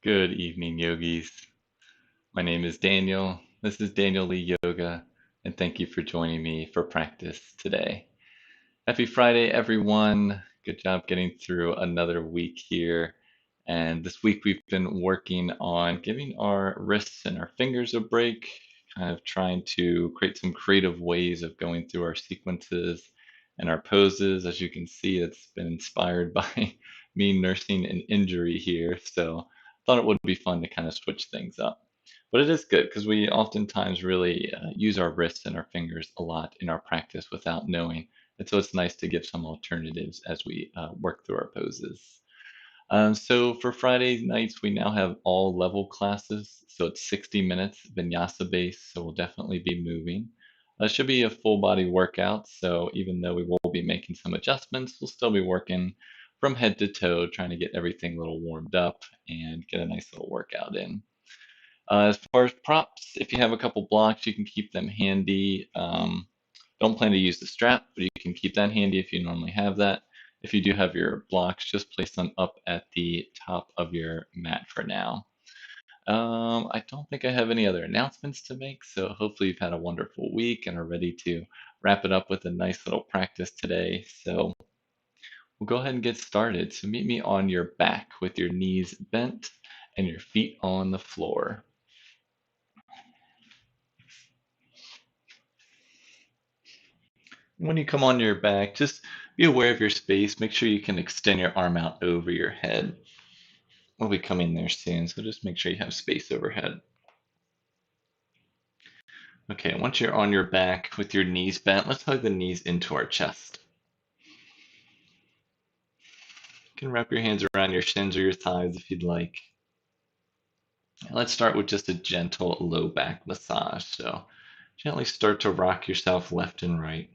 Good evening, yogis. My name is Daniel. This is Daniel Lee Yoga, and thank you for joining me for practice today. Happy Friday, everyone. Good job getting through another week here. And this week we've been working on giving our wrists and our fingers a break, kind of trying to create some creative ways of going through our sequences and our poses. As you can see, it's been inspired by me nursing an injury here. So I thought it would be fun to kind of switch things up. But it is good because we oftentimes really use our wrists and our fingers a lot in our practice without knowing, and so it's nice to give some alternatives as we work through our poses. So for Friday nights, we now have all level classes. So it's 60 minutes Vinyasa based. So we'll definitely be moving. It should be a full body workout. So even though we will be making some adjustments, we'll still be working from head to toe, trying to get everything a little warmed up and get a nice little workout in. As far as props, if you have a couple blocks, you can keep them handy. Don't plan to use the strap, but you can keep that handy if you normally have that. If you do have your blocks, just place them up at the top of your mat for now. I don't think I have any other announcements to make, so hopefully you've had a wonderful week and are ready to wrap it up with a nice little practice today. So we'll go ahead and get started. So meet me on your back with your knees bent and your feet on the floor. When you come on your back, just be aware of your space. Make sure you can extend your arm out over your head. We'll be coming there soon, so just make sure you have space overhead. Okay, once you're on your back with your knees bent, let's hug the knees into our chest. You can wrap your hands around your shins or your thighs if you'd like. And let's start with just a gentle low back massage. So gently start to rock yourself left and right.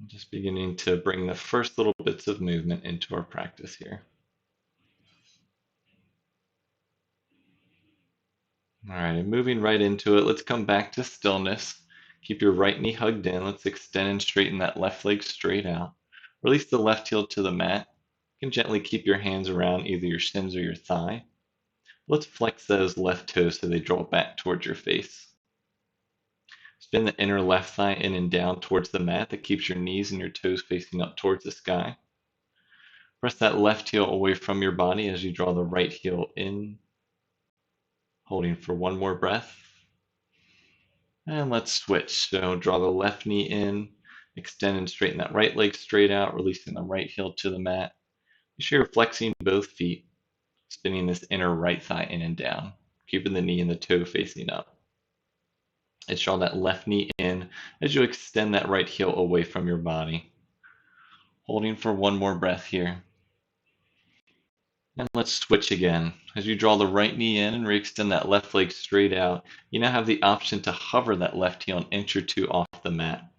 Just beginning to bring the first little bits of movement into our practice here. All right, and moving right into it, let's come back to stillness. Keep your right knee hugged in. Let's extend and straighten that left leg straight out. Release the left heel to the mat. You can gently keep your hands around either your shins or your thigh. Let's flex those left toes so they draw back towards your face. Spin the inner left thigh in and down towards the mat. That keeps your knees and your toes facing up towards the sky. Press that left heel away from your body as you draw the right heel in, holding for one more breath. And let's switch. So draw the left knee in, extend and straighten that right leg straight out, releasing the right heel to the mat. Make sure you're flexing both feet, spinning this inner right thigh in and down, keeping the knee and the toe facing up. Let's draw that left knee in as you extend that right heel away from your body. Holding for one more breath here. And let's switch again. As you draw the right knee in and re-extend that left leg straight out, you now have the option to hover that left heel an inch or two off the mat.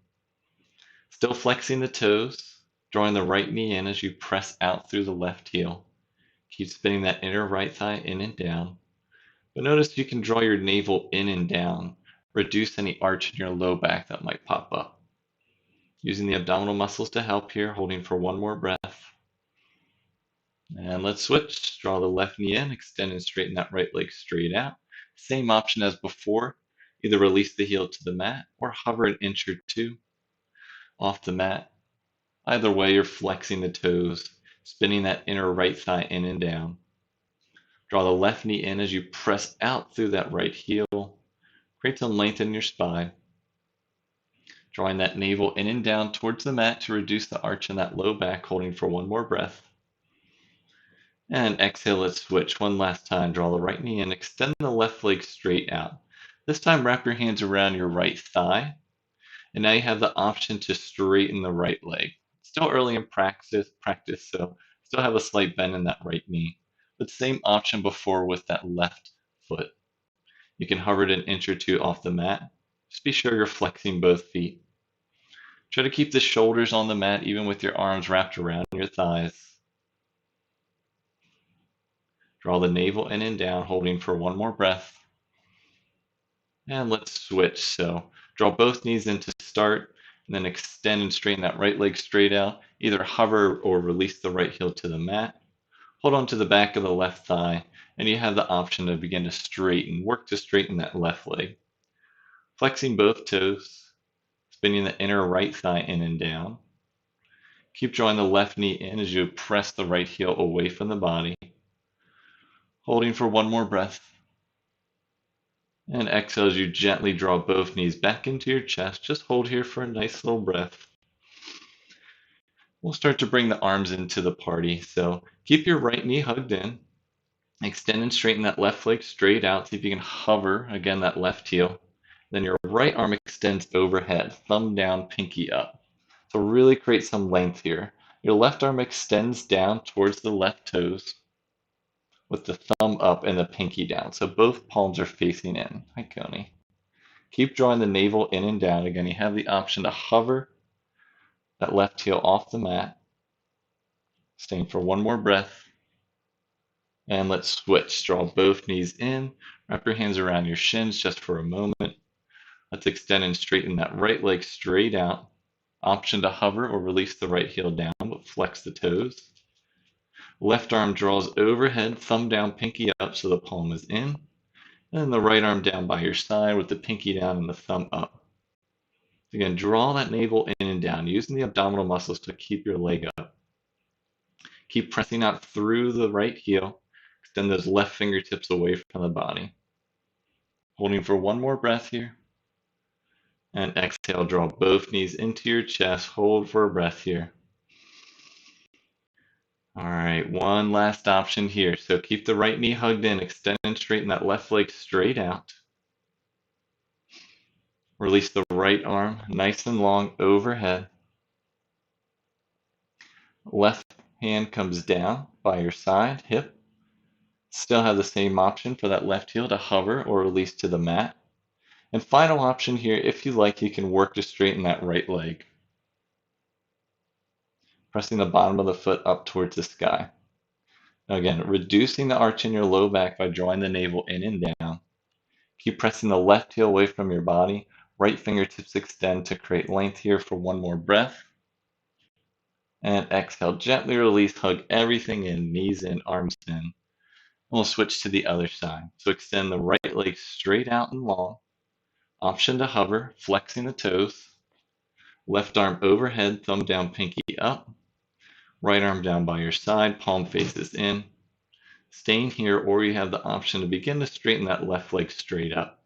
Still flexing the toes, drawing the right knee in as you press out through the left heel. Keep spinning that inner right thigh in and down. But notice you can draw your navel in and down, reduce any arch in your low back that might pop up. Using the abdominal muscles to help here, holding for one more breath. And let's switch. Draw the left knee in, extend and straighten that right leg straight out. Same option as before. Either release the heel to the mat or hover an inch or two off the mat. Either way, you're flexing the toes, spinning that inner right thigh in and down. Draw the left knee in as you press out through that right heel. Create some length in your spine. Drawing that navel in and down towards the mat to reduce the arch in that low back, holding for one more breath. And exhale, let's switch one last time. Draw the right knee in, extend the left leg straight out. This time, wrap your hands around your right thigh. And now you have the option to straighten the right leg. Still early in practice, so still have a slight bend in that right knee. But same option before with that left foot. You can hover it an inch or two off the mat. Just be sure you're flexing both feet. Try to keep the shoulders on the mat even with your arms wrapped around your thighs. Draw the navel in and down, holding for one more breath. And let's switch. So draw both knees in to start. And then extend and straighten that right leg straight out. Either hover or release the right heel to the mat. Hold on to the back of the left thigh, and you have the option to begin to straighten. Work to straighten that left leg. Flexing both toes, spinning the inner right thigh in and down. Keep drawing the left knee in as you press the right heel away from the body. Holding for one more breath. And exhale as you gently draw both knees back into your chest. Just hold here for a nice little breath. We'll start to bring the arms into the party. So keep your right knee hugged in. Extend and straighten that left leg straight out. See if you can hover, again, that left heel. Then your right arm extends overhead, thumb down, pinky up. So really create some length here. Your left arm extends down towards the left toes with the thumb up and the pinky down. So both palms are facing in. Hi, Coney. Keep drawing the navel in and down. Again, you have the option to hover that left heel off the mat. Staying for one more breath. And let's switch. Draw both knees in. Wrap your hands around your shins just for a moment. Let's extend and straighten that right leg straight out. Option to hover or release the right heel down, but flex the toes. Left arm draws overhead, thumb down, pinky up so the palm is in. And then the right arm down by your side with the pinky down and the thumb up. Again, draw that navel in and down, using the abdominal muscles to keep your leg up. Keep pressing out through the right heel. Extend those left fingertips away from the body. Holding for one more breath here. And exhale, draw both knees into your chest. Hold for a breath here. All right, one last option here. So keep the right knee hugged in. Extend and straighten that left leg straight out. Release the right arm nice and long overhead. Left hand comes down by your side, hip. Still have the same option for that left heel to hover or release to the mat. And final option here, if you like, you can work to straighten that right leg. Pressing the bottom of the foot up towards the sky. Now again, reducing the arch in your low back by drawing the navel in and down. Keep pressing the left heel away from your body. Right fingertips extend to create length here for one more breath. And exhale, gently release, hug everything in, knees in, arms in. We'll switch to the other side. So extend the right leg straight out and long. Option to hover, flexing the toes. Left arm overhead, thumb down, pinky up. Right arm down by your side, palm faces in. Staying here, or you have the option to begin to straighten that left leg straight up.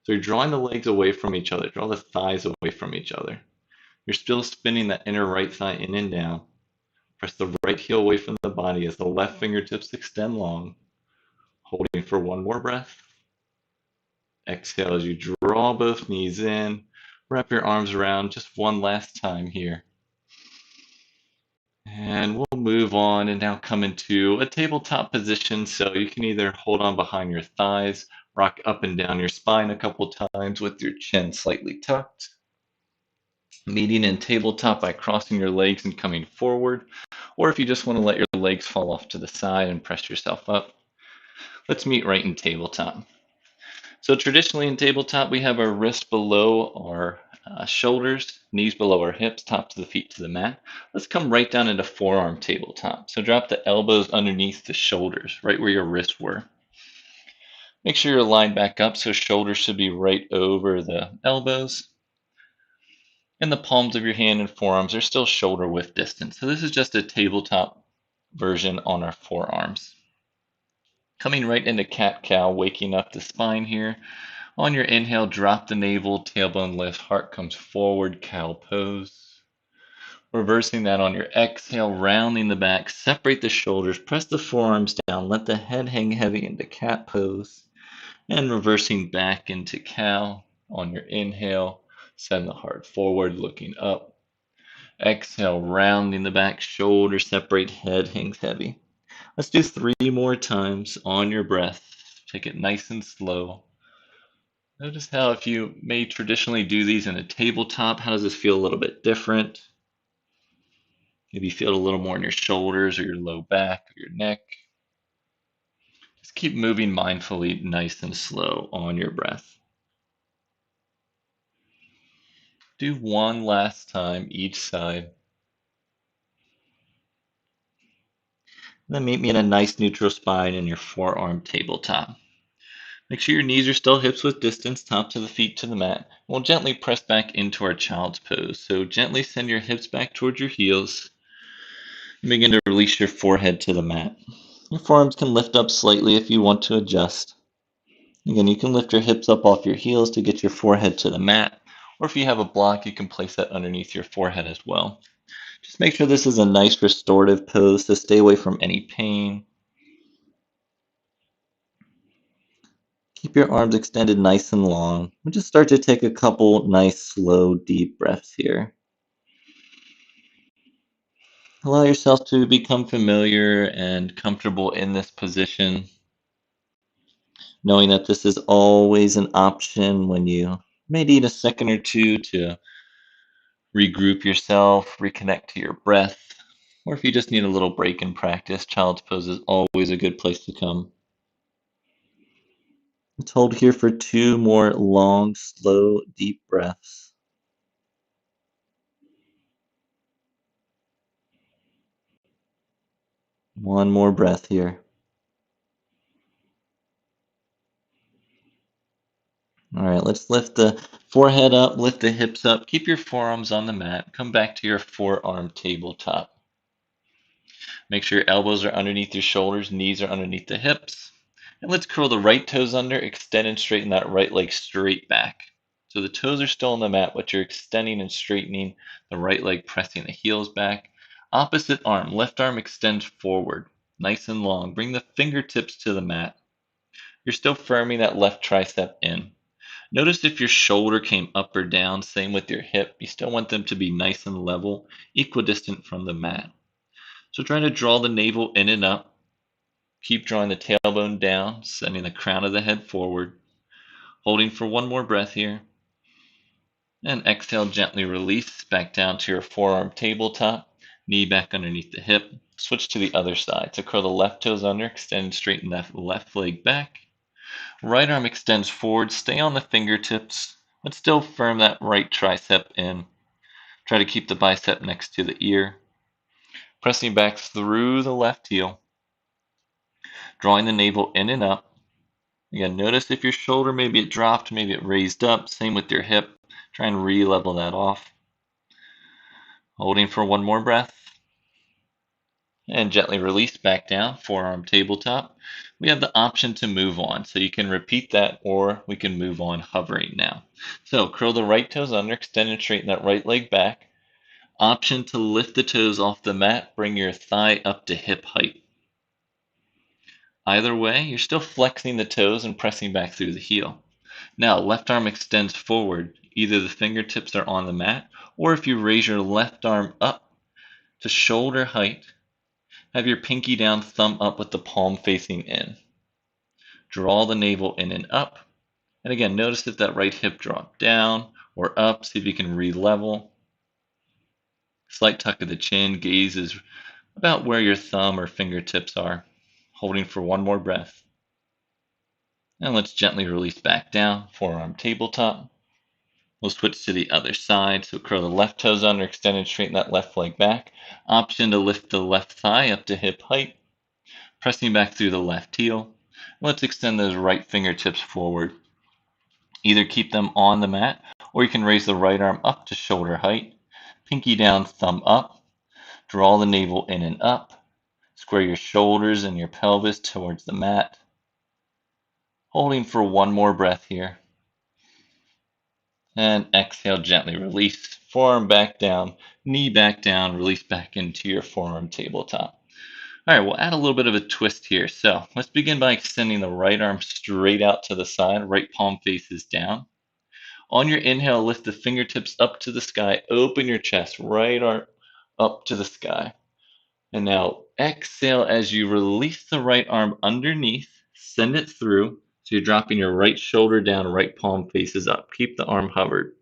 So you're drawing the legs away from each other. Draw the thighs away from each other. You're still spinning that inner right thigh in and down. Press the right heel away from the body as the left fingertips extend long. Holding for one more breath. Exhale as you draw both knees in. Wrap your arms around just one last time here. And we'll move on and now come into a tabletop position. So you can either hold on behind your thighs, rock up and down your spine a couple times with your chin slightly tucked. Meeting in tabletop by crossing your legs and coming forward. Or if you just want to let your legs fall off to the side and press yourself up, let's meet right in tabletop. So traditionally in tabletop, we have our wrists below our shoulders, knees below our hips, tops of the feet to the mat. Let's come right down into forearm tabletop. So drop the elbows underneath the shoulders, right where your wrists were. Make sure you're lined back up, so shoulders should be right over the elbows. And the palms of your hand and forearms are still shoulder width distance. So this is just a tabletop version on our forearms. Coming right into cat-cow, waking up the spine here. On your inhale, drop the navel, tailbone lifts, heart comes forward, cow pose. Reversing that on your exhale, rounding the back, separate the shoulders, press the forearms down, let the head hang heavy into cat pose. And reversing back into cow. On your inhale, send the heart forward, looking up. Exhale, rounding the back, shoulders separate, head hangs heavy. Let's do 3 more times on your breath. Take it nice and slow. Notice how if you may traditionally do these in a tabletop, how does this feel a little bit different? Maybe you feel it a little more in your shoulders or your low back or your neck. Just keep moving mindfully, nice and slow on your breath. Do one last time each side. Then meet me in a nice neutral spine in your forearm tabletop. Make sure your knees are still hips width distance, top to the feet to the mat. We'll gently press back into our child's pose. So gently send your hips back towards your heels and begin to release your forehead to the mat. Your forearms can lift up slightly if you want to adjust. Again, you can lift your hips up off your heels to get your forehead to the mat, or if you have a block, you can place that underneath your forehead as well. Just make sure this is a nice restorative pose to stay away from any pain. Keep your arms extended nice and long. And just start to take a couple nice, slow, deep breaths here. Allow yourself to become familiar and comfortable in this position, knowing that this is always an option when you may need a second or two to regroup yourself, reconnect to your breath, or if you just need a little break in practice, child's pose is always a good place to come. Let's hold here for two more long, slow, deep breaths. One more breath here. All right, let's lift the forehead up, lift the hips up, keep your forearms on the mat, come back to your forearm tabletop. Make sure your elbows are underneath your shoulders, knees are underneath the hips. And let's curl the right toes under, extend and straighten that right leg straight back. So the toes are still on the mat, but you're extending and straightening the right leg, pressing the heels back. Opposite arm, left arm extends forward, nice and long. Bring the fingertips to the mat. You're still firming that left tricep in. Notice if your shoulder came up or down, same with your hip. You still want them to be nice and level, equidistant from the mat. So try to draw the navel in and up. Keep drawing the tailbone down, sending the crown of the head forward. Holding for one more breath here. And exhale, gently release back down to your forearm tabletop. Knee back underneath the hip. Switch to the other side. So curl the left toes under, extend and straighten that left leg back. Right arm extends forward, stay on the fingertips, but still firm that right tricep in. Try to keep the bicep next to the ear. Pressing back through the left heel. Drawing the navel in and up. Again, notice if your shoulder, maybe it dropped, maybe it raised up. Same with your hip. Try and re-level that off. Holding for one more breath. And gently release back down, forearm tabletop. We have the option to move on. So you can repeat that or we can move on hovering now. So curl the right toes under, extend and straighten that right leg back. Option to lift the toes off the mat, bring your thigh up to hip height. Either way, you're still flexing the toes and pressing back through the heel. Now, left arm extends forward. Either the fingertips are on the mat, or if you raise your left arm up to shoulder height, have your pinky down, thumb up with the palm facing in. Draw the navel in and up. And again, notice if that right hip dropped down or up. See if you can re-level. Slight tuck of the chin, gaze is about where your thumb or fingertips are. Holding for one more breath. And let's gently release back down, forearm tabletop. We'll switch to the other side. So curl the left toes under, extend and straighten that left leg back. Option to lift the left thigh up to hip height. Pressing back through the left heel. Let's extend those right fingertips forward. Either keep them on the mat, or you can raise the right arm up to shoulder height. Pinky down, thumb up. Draw the navel in and up. Square your shoulders and your pelvis towards the mat. Holding for one more breath here. And exhale, gently release. Forearm back down, knee back down, release back into your forearm tabletop. All right, we'll add a little bit of a twist here. So let's begin by extending the right arm straight out to the side, right palm faces down. On your inhale, lift the fingertips up to the sky, open your chest, right arm up to the sky. And now exhale as you release the right arm underneath, send it through. So you're dropping your right shoulder down, right palm faces up. Keep the arm hovered.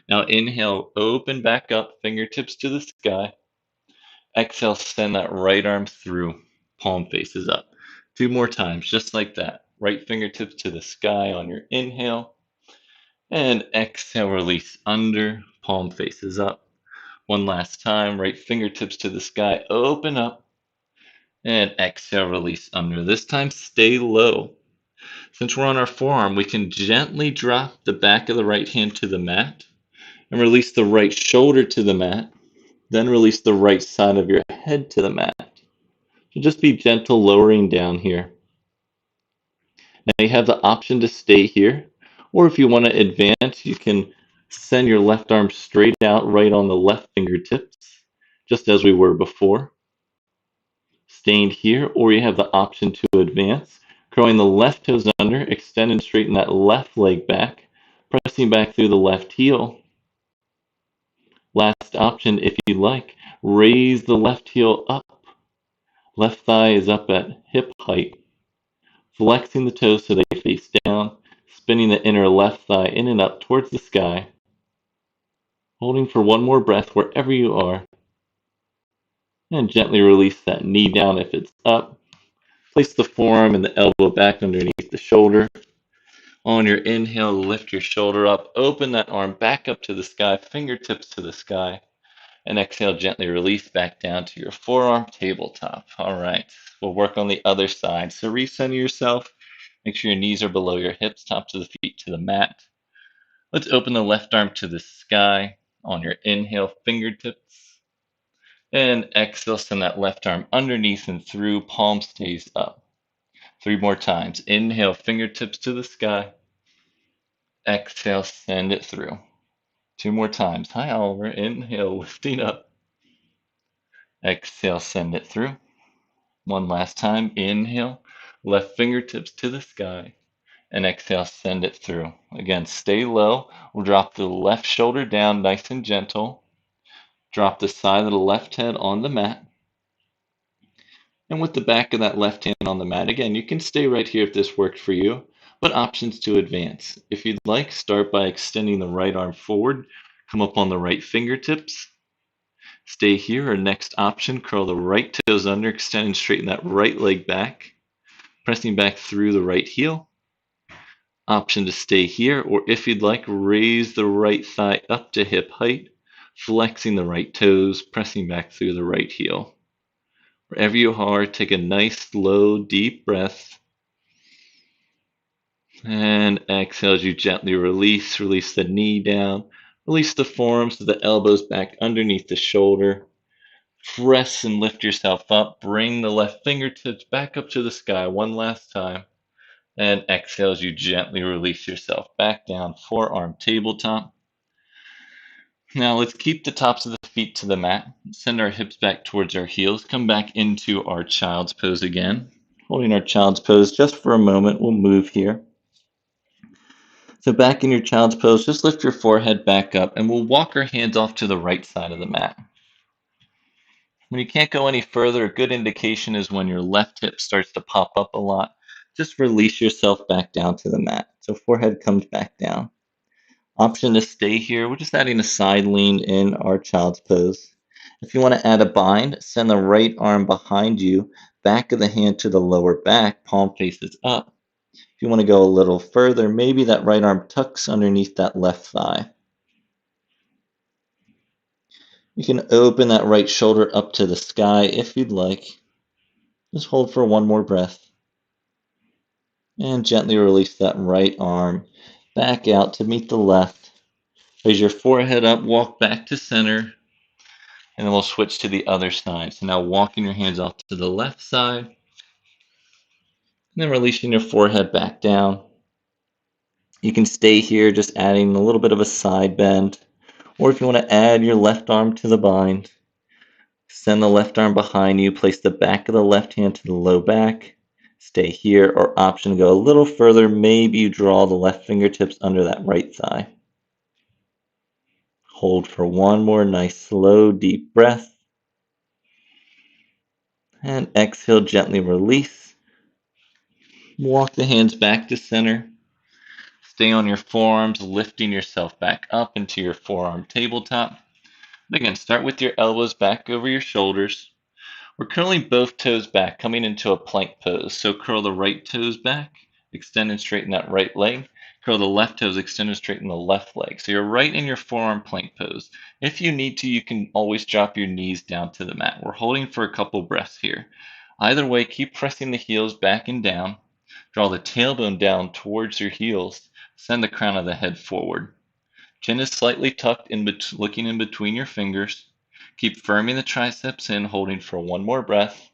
Now inhale, open back up, fingertips to the sky. Exhale, send that right arm through, palm faces up. Two more times, just like that. Right fingertips to the sky on your inhale. And exhale, release under, palm faces up. One last time, right fingertips to the sky, open up, and exhale, release under. This time, stay low. Since we're on our forearm, we can gently drop the back of the right hand to the mat and release the right shoulder to the mat, then release the right side of your head to the mat. So just be gentle lowering down here. Now you have the option to stay here, or if you want to advance, you can send your left arm straight out right on the left fingertips, just as we were before. Staying here, or you have the option to advance, curling the left toes under, extend and straighten that left leg back, pressing back through the left heel. Last option, if you like, raise the left heel up. Left thigh is up at hip height. Flexing the toes so they face down, spinning the inner left thigh in and up towards the sky. Holding for one more breath wherever you are. And gently release that knee down if it's up. Place the forearm and the elbow back underneath the shoulder. On your inhale, lift your shoulder up. Open that arm back up to the sky, fingertips to the sky. And exhale, gently release back down to your forearm tabletop. All right, we'll work on the other side. So recenter yourself. Make sure your knees are below your hips, tops of the feet to the mat. Let's open the left arm to the sky. On your inhale, fingertips. And exhale, send that left arm underneath and through, palm stays up. 3 more times. Inhale, fingertips to the sky. Exhale, send it through. 2 more times. Hi, Oliver. Inhale, lifting up. Exhale, send it through. One last time. Inhale, left fingertips to the sky. And exhale, send it through. Again, stay low. We'll drop the left shoulder down nice and gentle. Drop the side of the left head on the mat. And with the back of that left hand on the mat, again, you can stay right here if this worked for you, but options to advance. If you'd like, start by extending the right arm forward, come up on the right fingertips. Stay here, or next option, curl the right toes under, extend and straighten that right leg back, pressing back through the right heel. Option to stay here, or if you'd like, raise the right thigh up to hip height, flexing the right toes, pressing back through the right heel. Wherever you are, take a nice, slow, deep breath. And exhale as you gently release. Release the knee down. Release the forearms to the elbows back underneath the shoulder. Press and lift yourself up. Bring the left fingertips back up to the sky one last time. And exhale as you gently release yourself back down, forearm tabletop. Now let's keep the tops of the feet to the mat. Send our hips back towards our heels. Come back into our child's pose again. Holding our child's pose just for a moment. We'll move here. So back in your child's pose, just lift your forehead back up and we'll walk our hands off to the right side of the mat. When you can't go any further, a good indication is when your left hip starts to pop up a lot. Just release yourself back down to the mat. So forehead comes back down. Option to stay here. We're just adding a side lean in our child's pose. If you want to add a bind, send the right arm behind you, back of the hand to the lower back, palm faces up. If you want to go a little further, maybe that right arm tucks underneath that left thigh. You can open that right shoulder up to the sky if you'd like. Just hold for one more breath. And gently release that right arm back out to meet the left. Raise your forehead up, walk back to center, and then we'll switch to the other side. So now walking your hands off to the left side, and then releasing your forehead back down. You can stay here, just adding a little bit of a side bend. Or if you want to add your left arm to the bind, send the left arm behind you, place the back of the left hand to the low back, stay here, or option to go a little further, maybe you draw the left fingertips under that right thigh. Hold for one more nice, slow, deep breath. And exhale, gently release. Walk the hands back to center. Stay on your forearms, lifting yourself back up into your forearm tabletop. Again, start with your elbows back over your shoulders. We're curling both toes back, coming into a plank pose. So curl the right toes back, extend and straighten that right leg. Curl the left toes, extend and straighten the left leg. So you're right in your forearm plank pose. If you need to, you can always drop your knees down to the mat. We're holding for a couple breaths here. Either way, keep pressing the heels back and down. Draw the tailbone down towards your heels. Send the crown of the head forward. Chin is slightly tucked, looking in between your fingers. Keep firming the triceps in, holding for one more breath.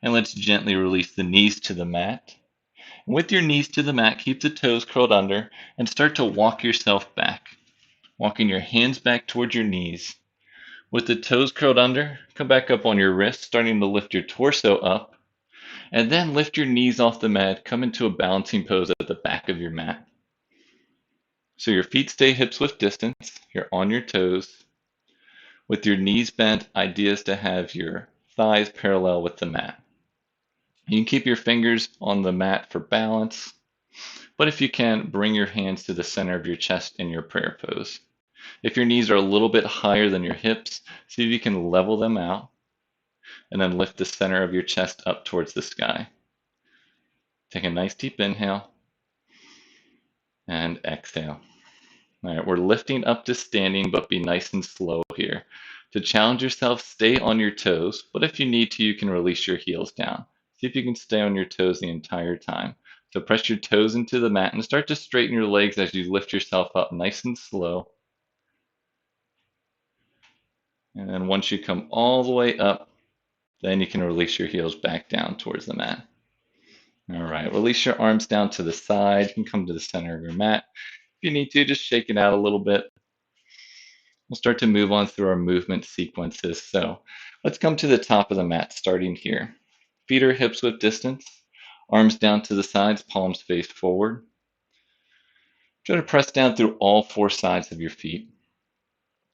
And let's gently release the knees to the mat. With your knees to the mat, keep the toes curled under and start to walk yourself back, walking your hands back towards your knees. With the toes curled under, come back up on your wrists, starting to lift your torso up, and then lift your knees off the mat, come into a balancing pose at the back of your mat. So your feet stay hips width distance, you're on your toes. With your knees bent, idea is to have your thighs parallel with the mat. You can keep your fingers on the mat for balance, but if you can, bring your hands to the center of your chest in your prayer pose. If your knees are a little bit higher than your hips, see if you can level them out, and then lift the center of your chest up towards the sky. Take a nice deep inhale, and exhale. All right, we're lifting up to standing, but be nice and slow here. To challenge yourself, stay on your toes, but if you need to, you can release your heels down. See if you can stay on your toes the entire time. So press your toes into the mat and start to straighten your legs as you lift yourself up nice and slow. And then once you come all the way up, then you can release your heels back down towards the mat. All right, release your arms down to the side. You can come to the center of your mat. If you need to, just shake it out a little bit. We'll start to move on through our movement sequences. So let's come to the top of the mat, starting here. Feet are hips width distance, arms down to the sides, palms face forward. Try to press down through all four sides of your feet,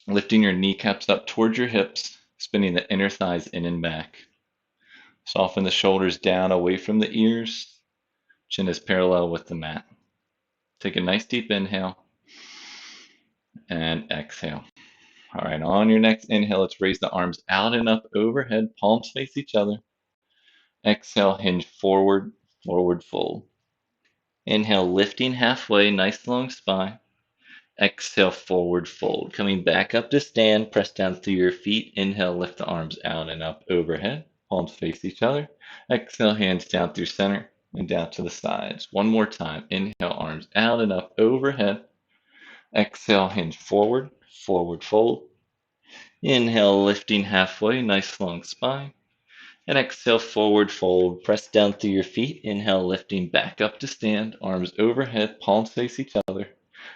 lifting your kneecaps up towards your hips, spinning the inner thighs in and back. Soften the shoulders down away from the ears. Chin is parallel with the mat. Take a nice deep inhale and exhale. All right, on your next inhale, let's raise the arms out and up overhead, palms face each other. Exhale, hinge forward, forward fold. Inhale, lifting halfway, nice long spine. Exhale, forward fold. Coming back up to stand, press down through your feet. Inhale, lift the arms out and up overhead, palms face each other. Exhale, hands down through center and down to the sides. One more time. Inhale, arms out and up overhead. Exhale, hinge forward, forward fold. Inhale, lifting halfway, nice long spine. And exhale, forward fold. Press down through your feet. Inhale, lifting back up to stand. Arms overhead, palms face each other.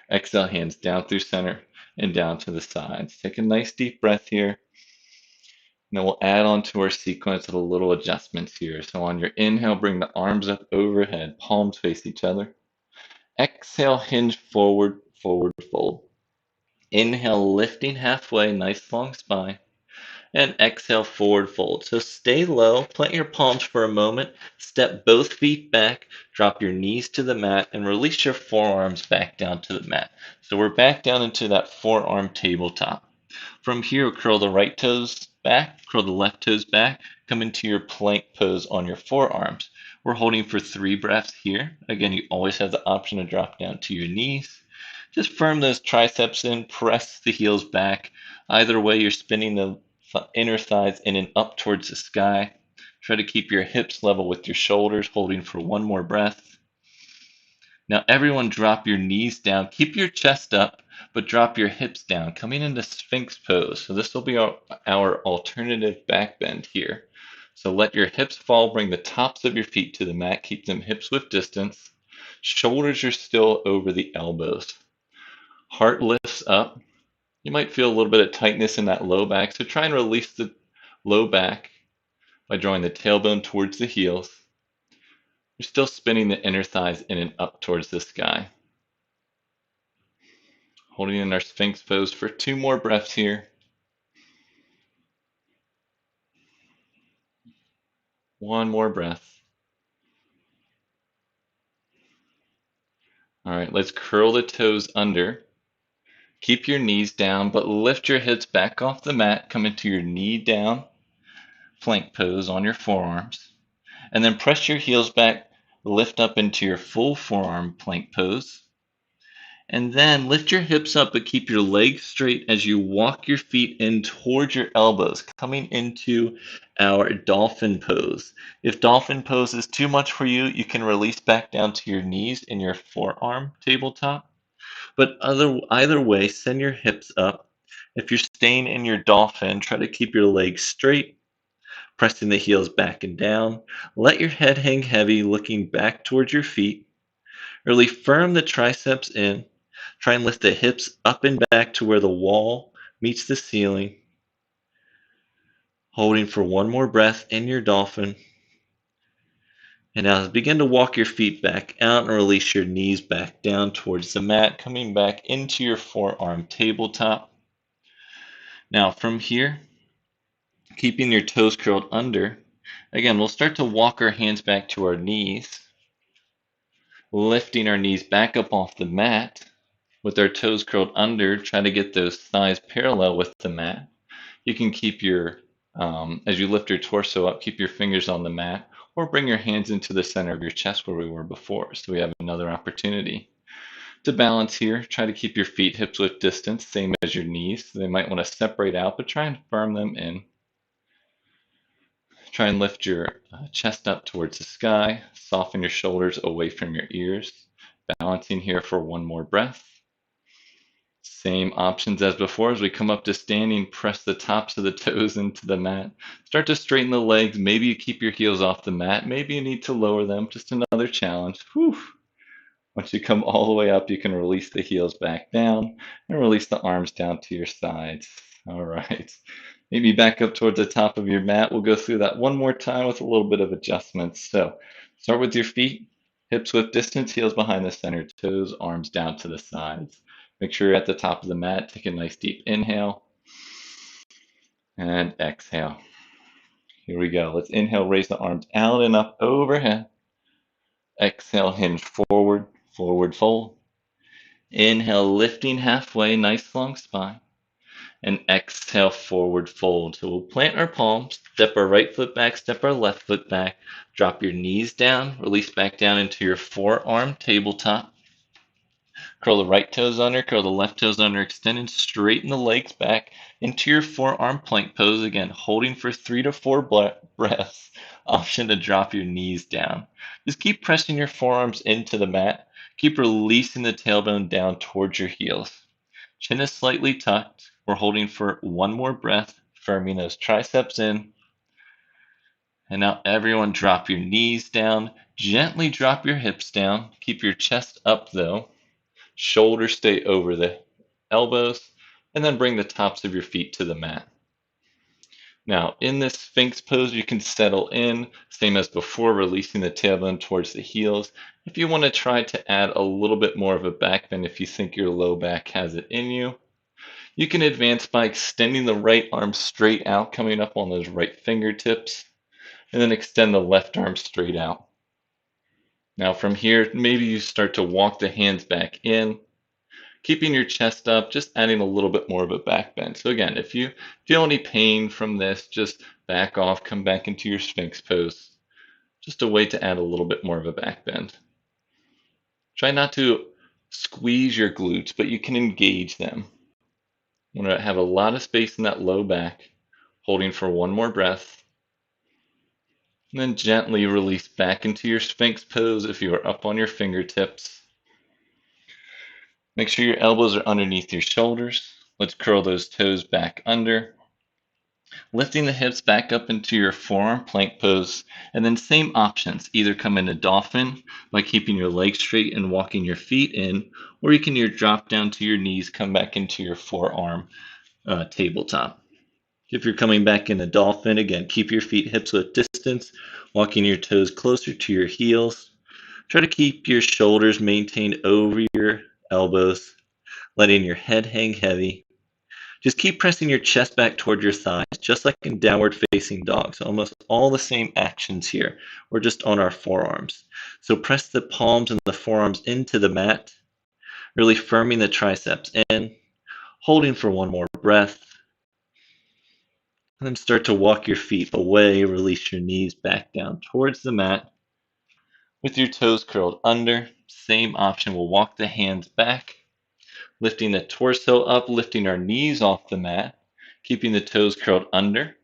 Exhale, hands down through center and down to the sides. Take a nice deep breath here. And then we'll add on to our sequence of a little adjustments here. So on your inhale, bring the arms up overhead, palms face each other. Exhale, hinge forward, forward fold. Inhale, lifting halfway, nice long spine. And exhale, forward fold. So stay low, plant your palms for a moment, step both feet back, drop your knees to the mat, and release your forearms back down to the mat. So we're back down into that forearm tabletop. From here, curl the right toes back, curl the left toes back, come into your plank pose on your forearms. We're holding for 3 breaths here. Again, you always have the option to drop down to your knees. Just firm those triceps in, press the heels back. Either way, you're spinning the inner thighs in and up towards the sky. Try to keep your hips level with your shoulders, holding for one more breath. Now everyone drop your knees down. Keep your chest up, but drop your hips down, coming into Sphinx pose. So this will be our alternative back bend here. So let your hips fall, bring the tops of your feet to the mat, keep them hips width distance. Shoulders are still over the elbows. Heart lifts up. You might feel a little bit of tightness in that low back, so try and release the low back by drawing the tailbone towards the heels. You're still spinning the inner thighs in and up towards the sky. Holding in our Sphinx pose for 2 more breaths here. One more breath. All right, let's curl the toes under. Keep your knees down, but lift your hips back off the mat. Come into your knee down plank pose on your forearms. And then press your heels back, lift up into your full forearm plank pose. And then lift your hips up, but keep your legs straight as you walk your feet in towards your elbows, coming into our dolphin pose. If dolphin pose is too much for you, you can release back down to your knees in your forearm tabletop. But either way, send your hips up. If you're staying in your dolphin, try to keep your legs straight, pressing the heels back and down. Let your head hang heavy, looking back towards your feet. Really firm the triceps in. Try and lift the hips up and back to where the wall meets the ceiling. Holding for one more breath in your dolphin. And now begin to walk your feet back out and release your knees back down towards the mat, coming back into your forearm tabletop. Now from here, keeping your toes curled under, again, we'll start to walk our hands back to our knees, lifting our knees back up off the mat with our toes curled under, try to get those thighs parallel with the mat. You can keep as you lift your torso up, keep your fingers on the mat, or bring your hands into the center of your chest where we were before. So we have another opportunity. To balance here, try to keep your feet hips width distance, same as your knees. They might want to separate out, but try and firm them in. Try and lift your chest up towards the sky. Soften your shoulders away from your ears. Balancing here for one more breath. Same options as before. As we come up to standing, press the tops of the toes into the mat. Start to straighten the legs. Maybe you keep your heels off the mat. Maybe you need to lower them. Just another challenge. Whew. Once you come all the way up, you can release the heels back down and release the arms down to your sides. All right. Maybe back up towards the top of your mat. We'll go through that one more time with a little bit of adjustments. So start with your feet, hips width distance, heels behind the center, toes, arms down to the sides. Make sure you're at the top of the mat. Take a nice deep inhale and exhale. Here we go. Let's inhale, raise the arms out and up overhead. Exhale, hinge forward, forward fold. Inhale, lifting halfway, nice long spine. And exhale, forward fold. So we'll plant our palms, step our right foot back, step our left foot back. Drop your knees down, release back down into your forearm tabletop. Curl the right toes under, curl the left toes under, extend and straighten the legs back into your forearm plank pose. Again, holding for 3 to 4 breaths. Option to drop your knees down. Just keep pressing your forearms into the mat. Keep releasing the tailbone down towards your heels. Chin is slightly tucked. We're holding for one more breath, firming those triceps in. And now everyone drop your knees down. Gently drop your hips down. Keep your chest up though. Shoulders stay over the elbows, and then bring the tops of your feet to the mat. Now, in this Sphinx pose, you can settle in, same as before, releasing the tailbone towards the heels. If you want to try to add a little bit more of a back bend, if you think your low back has it in you, you can advance by extending the right arm straight out, coming up on those right fingertips, and then extend the left arm straight out. Now from here, maybe you start to walk the hands back in, keeping your chest up, just adding a little bit more of a back bend. So again, if you feel any pain from this, just back off, come back into your Sphinx pose. Just a way to add a little bit more of a back bend. Try not to squeeze your glutes, but you can engage them. You want to have a lot of space in that low back, holding for one more breath. And then gently release back into your Sphinx pose if you are up on your fingertips. Make sure your elbows are underneath your shoulders. Let's curl those toes back under. Lifting the hips back up into your forearm plank pose. And then same options. Either come into dolphin by keeping your legs straight and walking your feet in, or you can either drop down to your knees, come back into your forearm tabletop. If you're coming back in a dolphin, again, keep your feet hips width distance, walking your toes closer to your heels. Try to keep your shoulders maintained over your elbows, letting your head hang heavy. Just keep pressing your chest back toward your thighs, just like in downward facing dog. So almost all the same actions here. We're just on our forearms. So press the palms and the forearms into the mat, really firming the triceps in, holding for one more breath. And then start to walk your feet away, release your knees back down towards the mat. With your toes curled under, same option, we'll walk the hands back. Lifting the torso up, lifting our knees off the mat, keeping the toes curled under.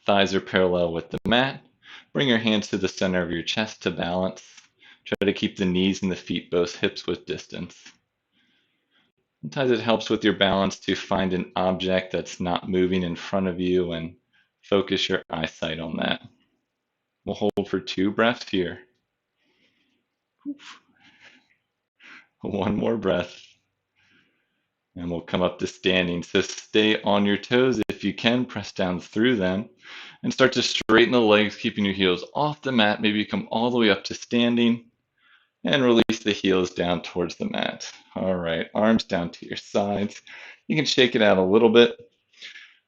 Thighs are parallel with the mat. Bring your hands to the center of your chest to balance. Try to keep the knees and the feet both hips width distance. Sometimes it helps with your balance to find an object that's not moving in front of you and focus your eyesight on that. We'll hold for 2 breaths here. One more breath. And we'll come up to standing. So stay on your toes if you can, press down through them. And start to straighten the legs, keeping your heels off the mat. Maybe come all the way up to standing. And release the heels down towards the mat. All right, arms down to your sides. You can shake it out a little bit.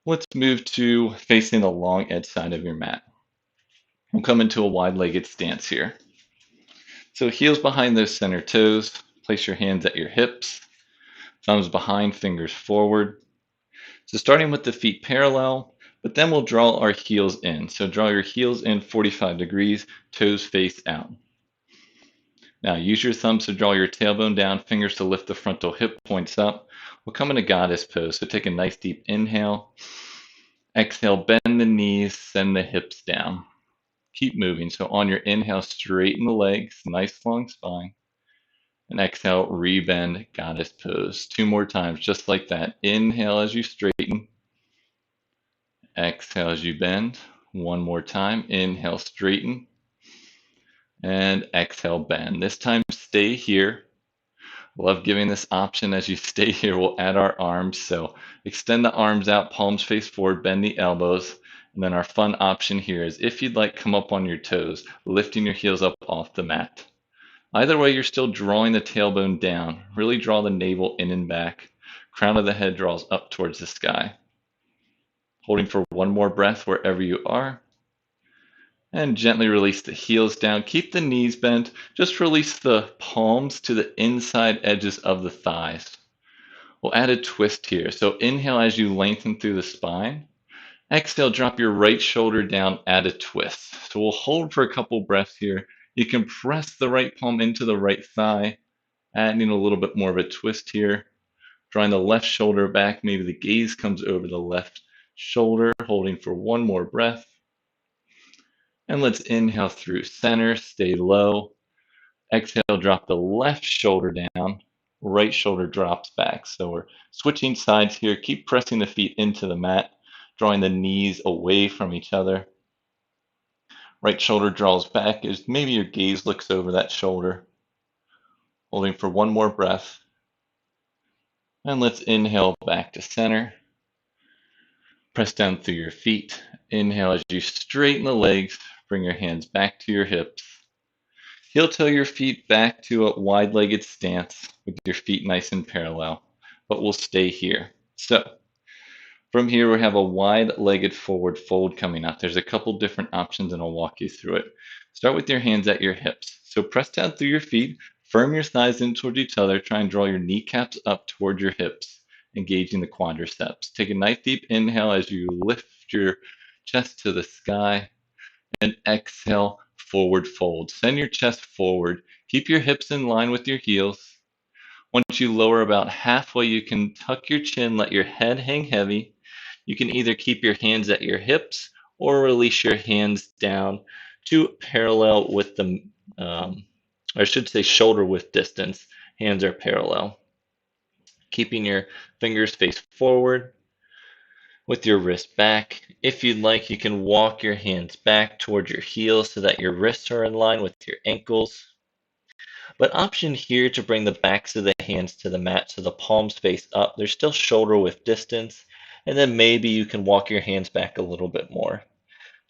Let's move to facing the long edge side of your mat. We'll come into a wide-legged stance here. So heels behind those center toes. Place your hands at your hips. Thumbs behind, fingers forward. So starting with the feet parallel, but then we'll draw our heels in. So draw your heels in 45 degrees, toes face out. Now use your thumbs to draw your tailbone down, fingers to lift the frontal hip points up. We'll come into goddess pose. So take a nice deep inhale. Exhale, bend the knees, send the hips down. Keep moving. So on your inhale, straighten the legs, nice long spine. And exhale, rebend, goddess pose. 2 more times, just like that. Inhale as you straighten. Exhale as you bend. 1 more time. Inhale, straighten. And exhale, bend. This time, stay here. Love giving this option as you stay here. We'll add our arms. So extend the arms out, palms face forward, bend the elbows. And then our fun option here is if you'd like, come up on your toes, lifting your heels up off the mat. Either way, you're still drawing the tailbone down. Really draw the navel in and back. Crown of the head draws up towards the sky. Holding for 1 more breath wherever you are. And gently release the heels down. Keep the knees bent. Just release the palms to the inside edges of the thighs. We'll add a twist here. So inhale as you lengthen through the spine. Exhale, drop your right shoulder down, add a twist. So we'll hold for a couple breaths here. You can press the right palm into the right thigh, adding a little bit more of a twist here. Drawing the left shoulder back, maybe the gaze comes over the left shoulder, holding for 1 more breath. And let's inhale through center, stay low. Exhale, drop the left shoulder down, right shoulder drops back. So we're switching sides here. Keep pressing the feet into the mat, drawing the knees away from each other. Right shoulder draws back as maybe your gaze looks over that shoulder. Holding for 1 more breath. And let's inhale back to center. Press down through your feet. Inhale as you straighten the legs. Bring your hands back to your hips. Heel toe your feet back to a wide-legged stance with your feet nice and parallel. But we'll stay here. So from here, we have a wide-legged forward fold coming up. There's a couple different options, and I'll walk you through it. Start with your hands at your hips. So press down through your feet, firm your thighs in towards each other. Try and draw your kneecaps up toward your hips, engaging the quadriceps. Take a nice deep inhale as you lift your chest to the sky, and exhale, forward fold. Send your chest forward. Keep your hips in line with your heels. Once you lower about halfway, you can tuck your chin, let your head hang heavy. You can either keep your hands at your hips or release your hands down to parallel with the, or I should say shoulder width distance. Hands are parallel. Keeping your fingers face forward with your wrist back. If you'd like, you can walk your hands back towards your heels so that your wrists are in line with your ankles. But option here to bring the backs of the hands to the mat so the palms face up. There's still shoulder width distance. And then maybe you can walk your hands back a little bit more.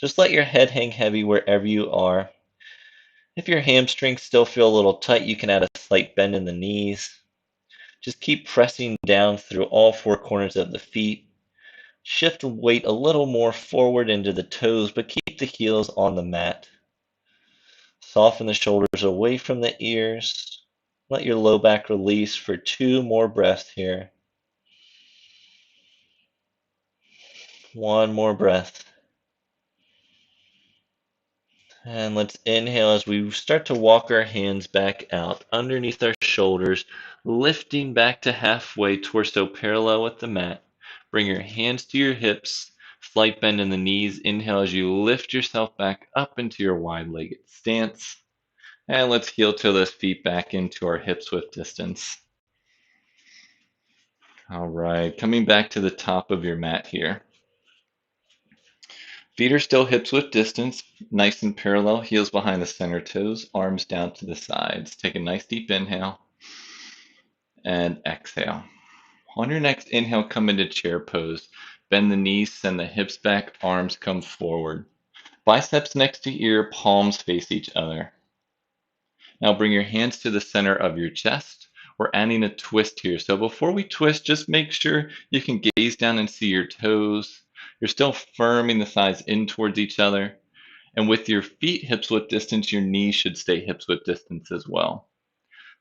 Just let your head hang heavy wherever you are. If your hamstrings still feel a little tight, you can add a slight bend in the knees. Just keep pressing down through all 4 corners of the feet. Shift weight a little more forward into the toes, but keep the heels on the mat. Soften the shoulders away from the ears. Let your low back release for 2 more breaths here. 1 more breath. And let's inhale as we start to walk our hands back out underneath our shoulders, lifting back to halfway, torso parallel with the mat. Bring your hands to your hips, slight bend in the knees. Inhale as you lift yourself back up into your wide-legged stance. And let's heel toe those feet back into our hips width distance. All right, coming back to the top of your mat here. Feet are still hips width distance, nice and parallel, heels behind the center toes, arms down to the sides. Take a nice deep inhale and exhale. On your next inhale, come into chair pose. Bend the knees, send the hips back, arms come forward. Biceps next to ear, palms face each other. Now bring your hands to the center of your chest. We're adding a twist here. So before we twist, just make sure you can gaze down and see your toes. You're still firming the thighs in towards each other. And with your feet hips width distance, your knees should stay hips width distance as well.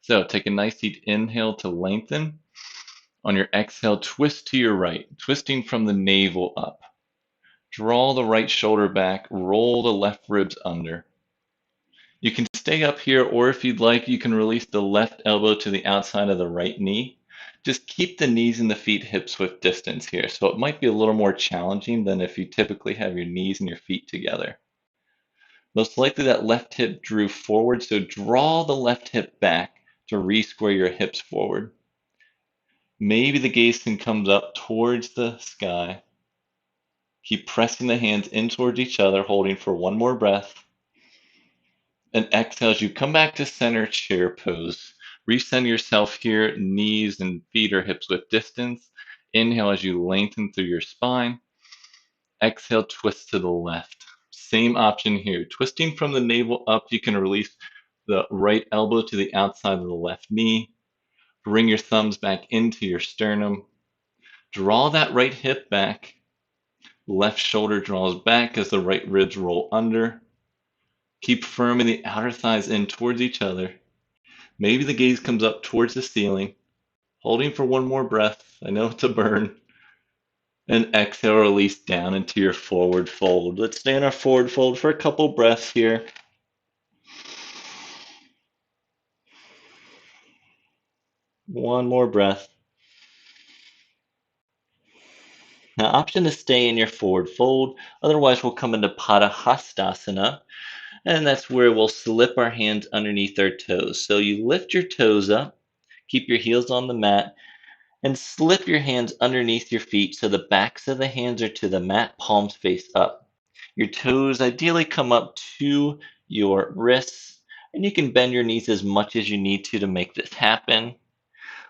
So take a nice deep inhale to lengthen. On your exhale, twist to your right, twisting from the navel up. Draw the right shoulder back, roll the left ribs under. You can stay up here, or if you'd like, you can release the left elbow to the outside of the right knee. Just keep the knees and the feet hips width distance here. So it might be a little more challenging than if you typically have your knees and your feet together. Most likely that left hip drew forward, so draw the left hip back to re-square your hips forward. Maybe the gaze can come up towards the sky. Keep pressing the hands in towards each other, holding for one more breath. And exhale as you come back to center chair pose. Recenter yourself here, knees and feet are hips width distance. Inhale as you lengthen through your spine. Exhale, twist to the left. Same option here. Twisting from the navel up, you can release the right elbow to the outside of the left knee. Bring your thumbs back into your sternum. Draw that right hip back. Left shoulder draws back as the right ribs roll under. Keep firming the outer thighs in towards each other. Maybe the gaze comes up towards the ceiling. Holding for one more breath. I know it's a burn. And exhale, release down into your forward fold. Let's stay in our forward fold for a couple breaths here. One more breath. Now, option to stay in your forward fold. Otherwise, we'll come into Padahastasana. And that's where we'll slip our hands underneath our toes. So you lift your toes up, keep your heels on the mat, and slip your hands underneath your feet so the backs of the hands are to the mat, palms face up. Your toes ideally come up to your wrists, and you can bend your knees as much as you need to make this happen.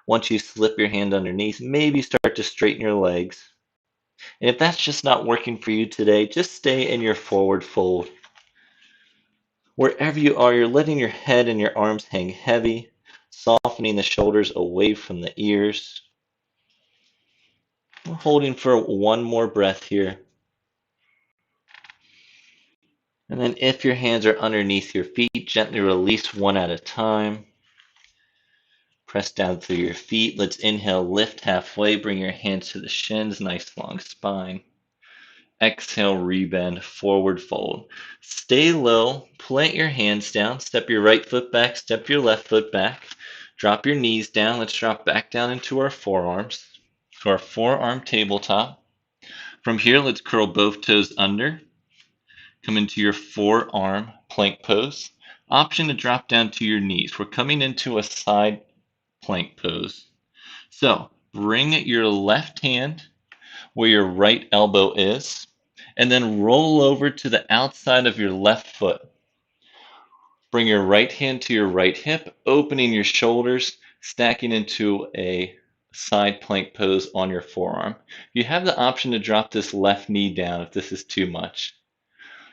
Once you slip your hand underneath, maybe start to straighten your legs. And if that's just not working for you today, just stay in your forward fold. Wherever you are, you're letting your head and your arms hang heavy, softening the shoulders away from the ears. We're holding for one more breath here. And then if your hands are underneath your feet, gently release one at a time. Press down through your feet. Let's inhale, lift halfway, bring your hands to the shins, nice long spine. Exhale, rebend, forward fold. Stay low, plant your hands down, step your right foot back, step your left foot back. Drop your knees down. Let's drop back down into our forearms, to our forearm tabletop. From here, let's curl both toes under. Come into your forearm plank pose. Option to drop down to your knees. We're coming into a side plank pose. So bring your left hand where your right elbow is, and then roll over to the outside of your left foot. Bring your right hand to your right hip, opening your shoulders, stacking into a side plank pose on your forearm. You have the option to drop this left knee down if this is too much.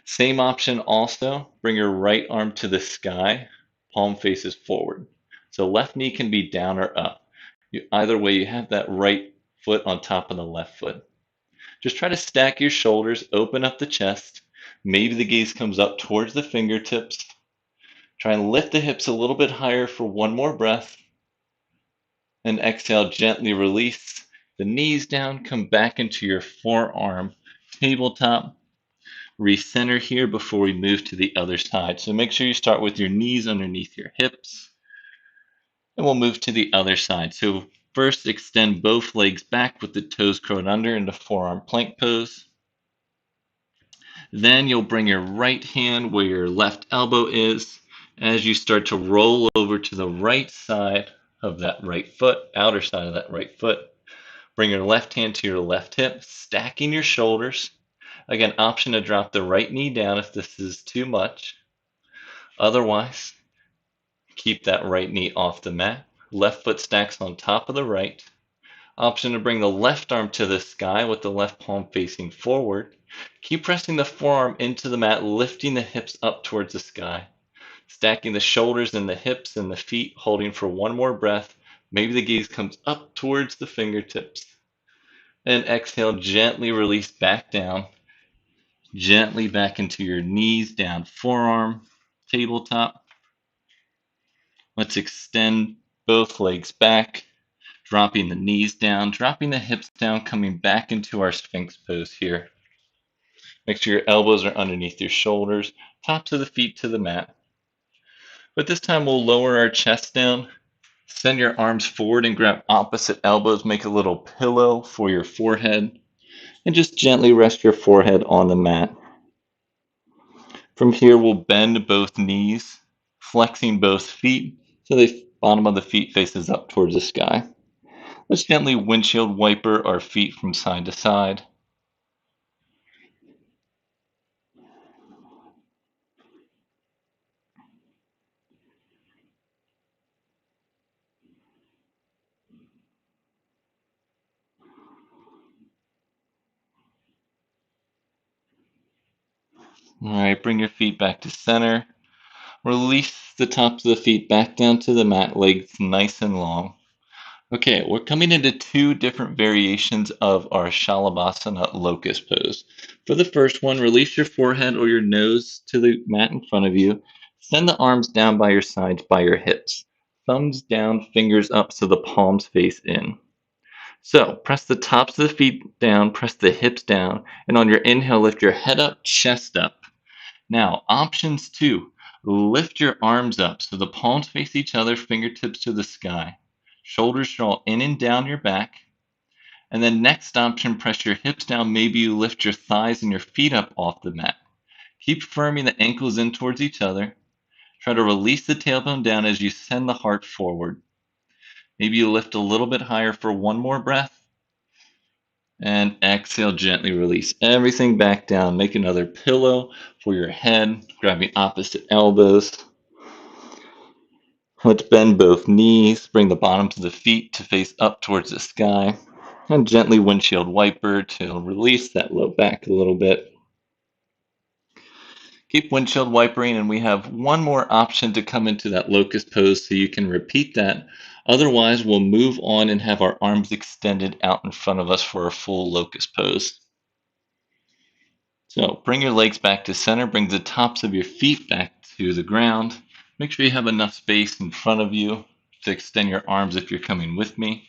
Same option also, bring your right arm to the sky, palm faces forward. So left knee can be down or up. Either way, you have that right foot on top of the left foot. Just try to stack your shoulders, open up the chest. Maybe the gaze comes up towards the fingertips. Try and lift the hips a little bit higher for one more breath. And exhale, gently release the knees down, come back into your forearm tabletop. Recenter here before we move to the other side. So make sure you start with your knees underneath your hips, and we'll move to the other side. So first, extend both legs back with the toes curled under into forearm plank pose. Then you'll bring your right hand where your left elbow is as you start to roll over to the right side of that right foot, outer side of that right foot. Bring your left hand to your left hip, stacking your shoulders. Again, option to drop the right knee down if this is too much. Otherwise, keep that right knee off the mat. Left foot stacks on top of the right. Option to bring the left arm to the sky with the left palm facing forward. Keep pressing the forearm into the mat, lifting the hips up towards the sky. Stacking the shoulders and the hips and the feet, holding for one more breath. Maybe the gaze comes up towards the fingertips. And exhale, gently release back down. Gently back into your knees, down forearm, tabletop. Let's extend both legs back, dropping the knees down, dropping the hips down, coming back into our Sphinx pose here. Make sure your elbows are underneath your shoulders, tops of the feet to the mat. But this time we'll lower our chest down, send your arms forward and grab opposite elbows, make a little pillow for your forehead, and just gently rest your forehead on the mat. From here, we'll bend both knees, flexing both feet so the bottom of the feet faces up towards the sky. Let's gently windshield wiper our feet from side to side. All right, bring your feet back to center. Release the tops of the feet back down to the mat, legs nice and long. Okay, we're coming into two different variations of our Shalabhasana locust pose. For the first one, release your forehead or your nose to the mat in front of you. Send the arms down by your sides by your hips. Thumbs down, fingers up so the palms face in. So press the tops of the feet down, press the hips down, and on your inhale, lift your head up, chest up. Now, options two, lift your arms up so the palms face each other, fingertips to the sky. Shoulders draw in and down your back. And then next option, press your hips down. Maybe you lift your thighs and your feet up off the mat. Keep firming the ankles in towards each other. Try to release the tailbone down as you send the heart forward. Maybe you lift a little bit higher for one more breath. And exhale, gently release everything back down. Make another pillow for your head, grabbing opposite elbows. Let's bend both knees, bring the bottoms of the feet to face up towards the sky, and gently windshield wiper to release that low back a little bit. Keep windshield wipering, and we have one more option to come into that locust pose so you can repeat that. Otherwise, we'll move on and have our arms extended out in front of us for a full locust pose. So bring your legs back to center, bring the tops of your feet back to the ground. Make sure you have enough space in front of you to extend your arms if you're coming with me.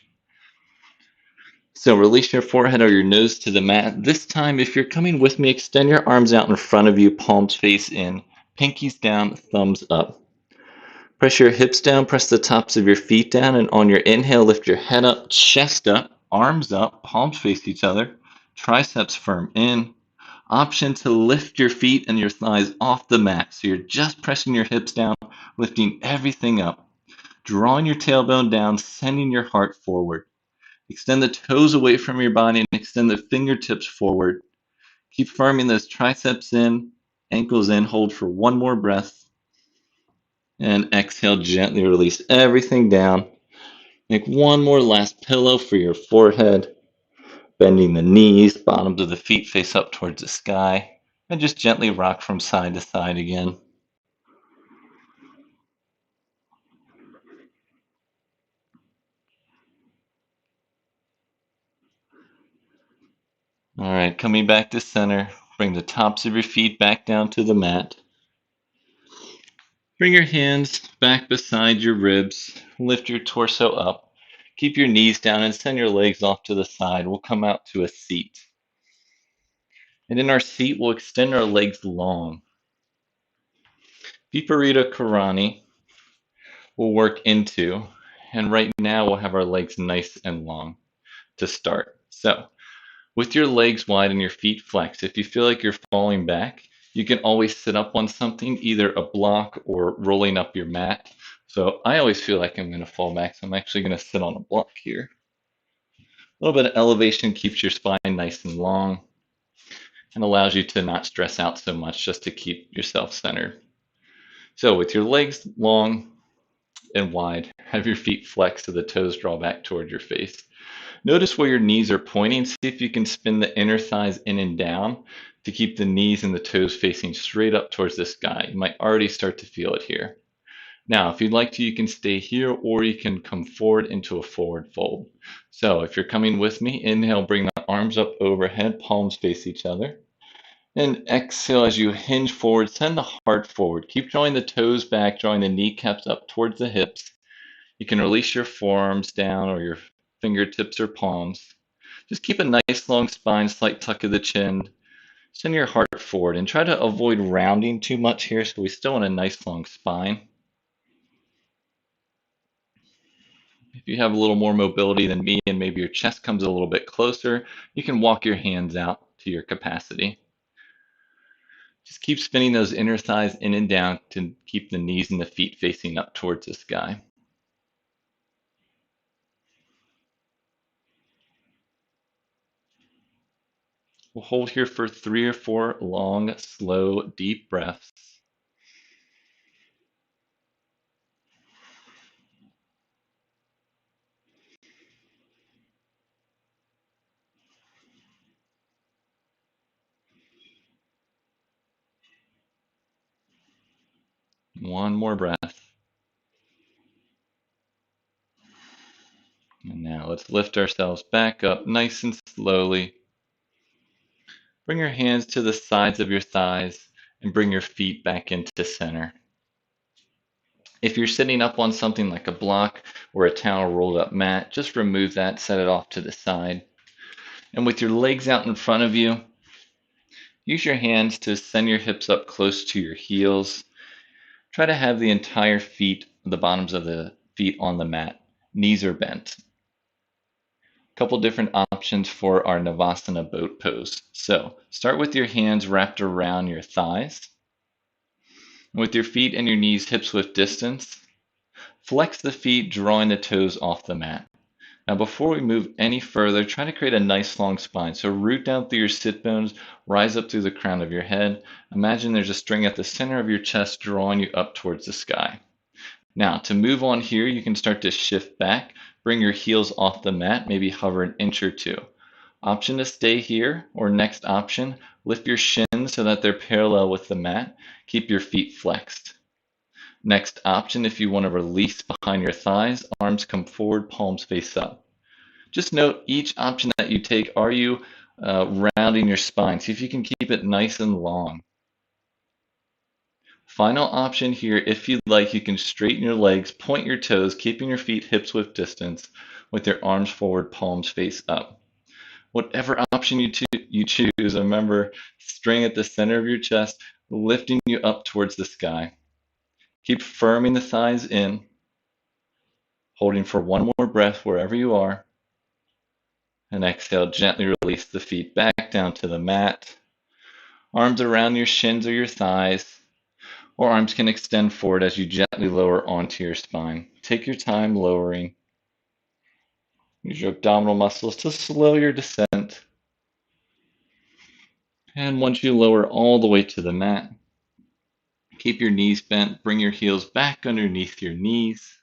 So release your forehead or your nose to the mat. This time, if you're coming with me, extend your arms out in front of you, palms face in, pinkies down, thumbs up. Press your hips down, press the tops of your feet down, and on your inhale, lift your head up, chest up, arms up, palms face each other, triceps firm in. Option to lift your feet and your thighs off the mat. So you're just pressing your hips down, lifting everything up, drawing your tailbone down, sending your heart forward. Extend the toes away from your body and extend the fingertips forward. Keep firming those triceps in, ankles in. Hold for one more breath. And exhale, gently release everything down. Make one more last pillow for your forehead. Bending the knees, bottoms of the feet face up towards the sky. And just gently rock from side to side again. All right, coming back to center. Bring the tops of your feet back down to the mat. Bring your hands back beside your ribs. Lift your torso up. Keep your knees down and send your legs off to the side. We'll come out to a seat. And in our seat, we'll extend our legs long. Viparita Karani will work into, and right now we'll have our legs nice and long to start. So, with your legs wide and your feet flexed, if you feel like you're falling back, you can always sit up on something, either a block or rolling up your mat. So I always feel like I'm going to fall back, so I'm actually going to sit on a block here. A little bit of elevation keeps your spine nice and long and allows you to not stress out so much, just to keep yourself centered. So with your legs long and wide, have your feet flexed so the toes draw back toward your face. Notice where your knees are pointing. See if you can spin the inner thighs in and down to keep the knees and the toes facing straight up towards the sky. You might already start to feel it here. Now, if you'd like to, you can stay here, or you can come forward into a forward fold. So if you're coming with me, inhale, bring the arms up overhead, palms face each other. And exhale as you hinge forward, send the heart forward. Keep drawing the toes back, drawing the kneecaps up towards the hips. You can release your forearms down or your fingertips or palms. Just keep a nice long spine, slight tuck of the chin. Send your heart forward and try to avoid rounding too much here, so we still want a nice long spine. If you have a little more mobility than me and maybe your chest comes a little bit closer, you can walk your hands out to your capacity. Just keep spinning those inner thighs in and down to keep the knees and the feet facing up towards the sky. We'll hold here for 3 or 4 long, slow, deep breaths. One more breath. And now let's lift ourselves back up nice and slowly. Bring your hands to the sides of your thighs and bring your feet back into center. If you're sitting up on something like a block or a towel rolled up mat, just remove that, set it off to the side. And with your legs out in front of you, use your hands to send your hips up close to your heels. Try to have the entire feet, the bottoms of the feet on the mat. Knees are bent. A couple different options for our Navasana boat pose. So start with your hands wrapped around your thighs. With your feet and your knees hips width distance, flex the feet, drawing the toes off the mat. Now, before we move any further, try to create a nice long spine. So root down through your sit bones, rise up through the crown of your head. Imagine there's a string at the center of your chest drawing you up towards the sky. Now, to move on here, you can start to shift back, bring your heels off the mat, maybe hover an inch or two. Option to stay here, or next option, lift your shins so that they're parallel with the mat. Keep your feet flexed. Next option, if you want to release behind your thighs, arms come forward, palms face up. Just note each option that you take, are you rounding your spine? See if you can keep it nice and long. Final option here, if you'd like, you can straighten your legs, point your toes, keeping your feet hips width distance with your arms forward, palms face up. Whatever option you choose, remember, string at the center of your chest, lifting you up towards the sky. Keep firming the thighs in, holding for one more breath wherever you are. And exhale, gently release the feet back down to the mat. Arms around your shins or your thighs, or arms can extend forward as you gently lower onto your spine. Take your time lowering. Use your abdominal muscles to slow your descent. And once you lower all the way to the mat, keep your knees bent, bring your heels back underneath your knees.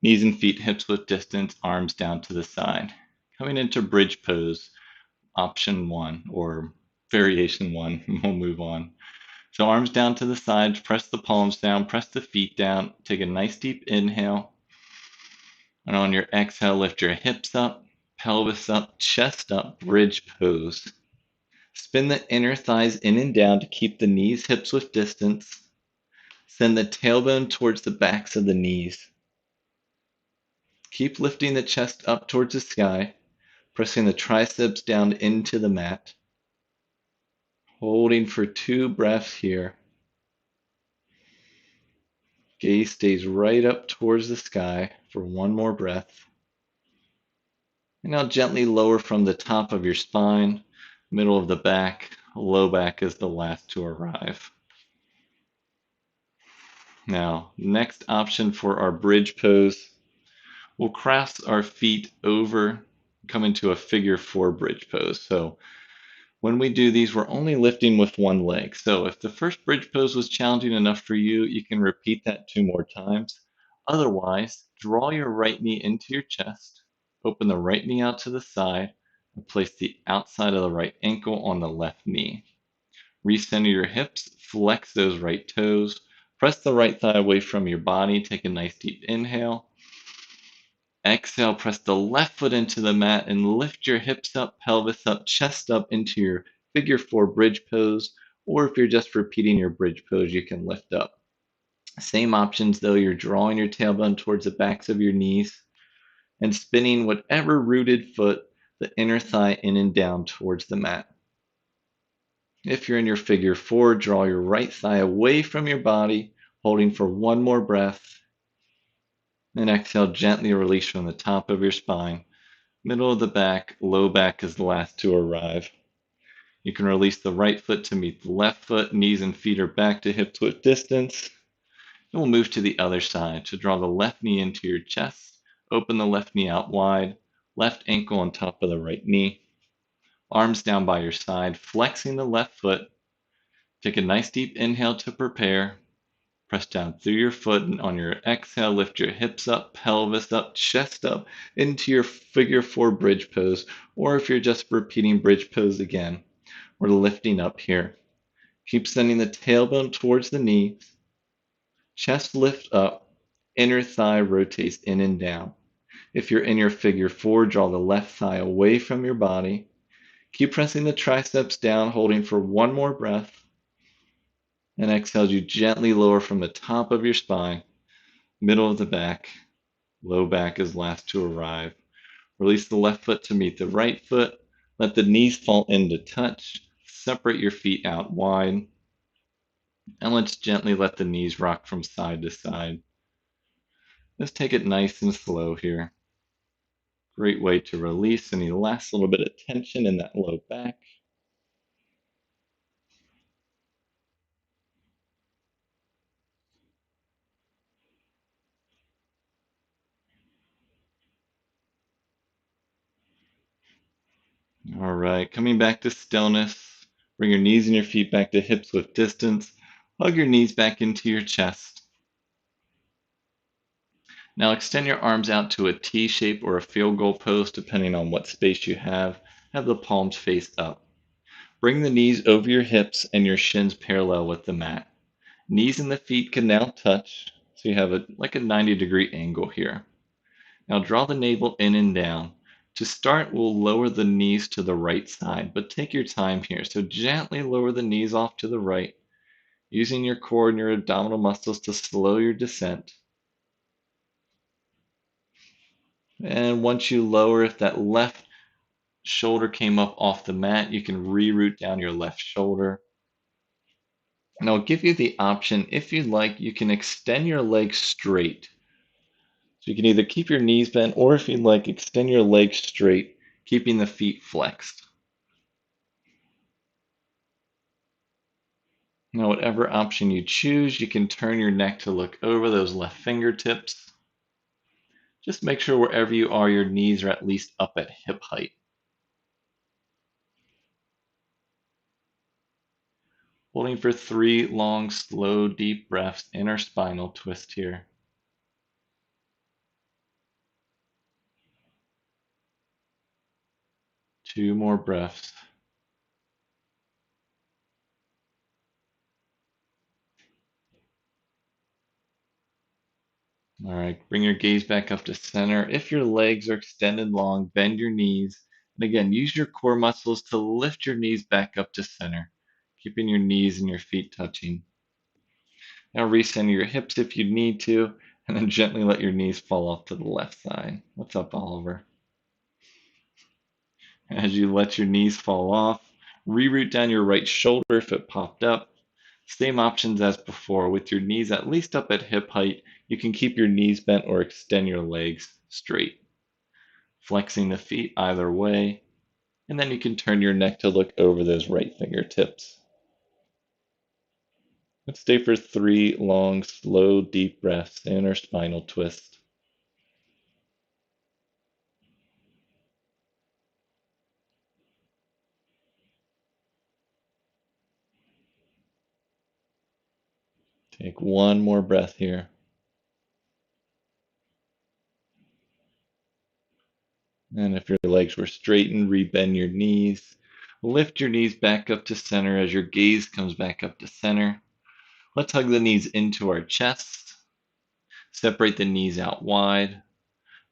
Knees and feet hips width distance, arms down to the side. Coming into bridge pose, option 1 or variation 1. We'll move on. So arms down to the sides, press the palms down, press the feet down. Take a nice deep inhale. And on your exhale, lift your hips up, pelvis up, chest up, bridge pose. Spin the inner thighs in and down to keep the knees hips width distance. Send the tailbone towards the backs of the knees. Keep lifting the chest up towards the sky, pressing the triceps down into the mat. Holding for 2 breaths here. Gaze stays right up towards the sky for 1 more breath. And now gently lower from the top of your spine, middle of the back, low back is the last to arrive. Now, next option for our bridge pose, we'll cross our feet over, come into a figure 4 bridge pose. So when we do these, we're only lifting with one leg. So if the first bridge pose was challenging enough for you, you can repeat that 2 more times. Otherwise, draw your right knee into your chest, open the right knee out to the side, and place the outside of the right ankle on the left knee. Recenter your hips, flex those right toes, press the right thigh away from your body, take a nice deep inhale. Exhale, press the left foot into the mat and lift your hips up, pelvis up, chest up into your figure 4 bridge pose. Or if you're just repeating your bridge pose, you can lift up. Same options though, you're drawing your tailbone towards the backs of your knees and spinning whatever rooted foot, the inner thigh in and down towards the mat. If you're in your figure 4, draw your right thigh away from your body, holding for 1 more breath. And exhale, gently release from the top of your spine. Middle of the back, low back is the last to arrive. You can release the right foot to meet the left foot. Knees and feet are back to hip width distance. And we'll move to the other side to draw the left knee into your chest. Open the left knee out wide. Left ankle on top of the right knee. Arms down by your side, flexing the left foot. Take a nice deep inhale to prepare. Press down through your foot, and on your exhale, lift your hips up, pelvis up, chest up into your figure 4 bridge pose. Or if you're just repeating bridge pose again, we're lifting up here. Keep sending the tailbone towards the knees. Chest lift up, inner thigh rotates in and down. If you're in your figure 4, draw the left thigh away from your body. Keep pressing the triceps down, holding for 1 more breath. And exhale, you gently lower from the top of your spine, middle of the back, low back is last to arrive. Release the left foot to meet the right foot. Let the knees fall into touch. Separate your feet out wide. And let's gently let the knees rock from side to side. Let's take it nice and slow here. Great way to release any last little bit of tension in that low back. All right, coming back to stillness. Bring your knees and your feet back to hips width distance. Hug your knees back into your chest. Now extend your arms out to a T shape or a field goal pose, depending on what space you have. Have the palms face up. Bring the knees over your hips and your shins parallel with the mat. Knees and the feet can now touch, so you have like a 90-degree angle here. Now draw the navel in and down. To start, we'll lower the knees to the right side, but take your time here. So gently lower the knees off to the right, using your core and your abdominal muscles to slow your descent. And once you lower, if that left shoulder came up off the mat, you can reroute down your left shoulder. And I'll give you the option, if you'd like, you can extend your legs straight. So you can either keep your knees bent, or if you'd like, extend your legs straight, keeping the feet flexed. Now, whatever option you choose, you can turn your neck to look over those left fingertips. Just make sure wherever you are, your knees are at least up at hip height. Holding for 3 long, slow, deep breaths in our spinal twist here. 2 more breaths. All right, bring your gaze back up to center. If your legs are extended long, bend your knees. And again, use your core muscles to lift your knees back up to center, keeping your knees and your feet touching. Now recenter your hips if you need to, and then gently let your knees fall off to the left side. What's up, Oliver? As you let your knees fall off, Reroute down your right shoulder if it popped up. Same options as before. With your knees at least up at hip height, you can keep your knees bent or extend your legs straight. Flexing the feet either way, and then you can turn your neck to look over those right fingertips. Let's stay for 3 long, slow, deep breaths in our spinal twist. Take one more breath here. And if your legs were straightened, rebend your knees. Lift your knees back up to center as your gaze comes back up to center. Let's hug the knees into our chest. Separate the knees out wide.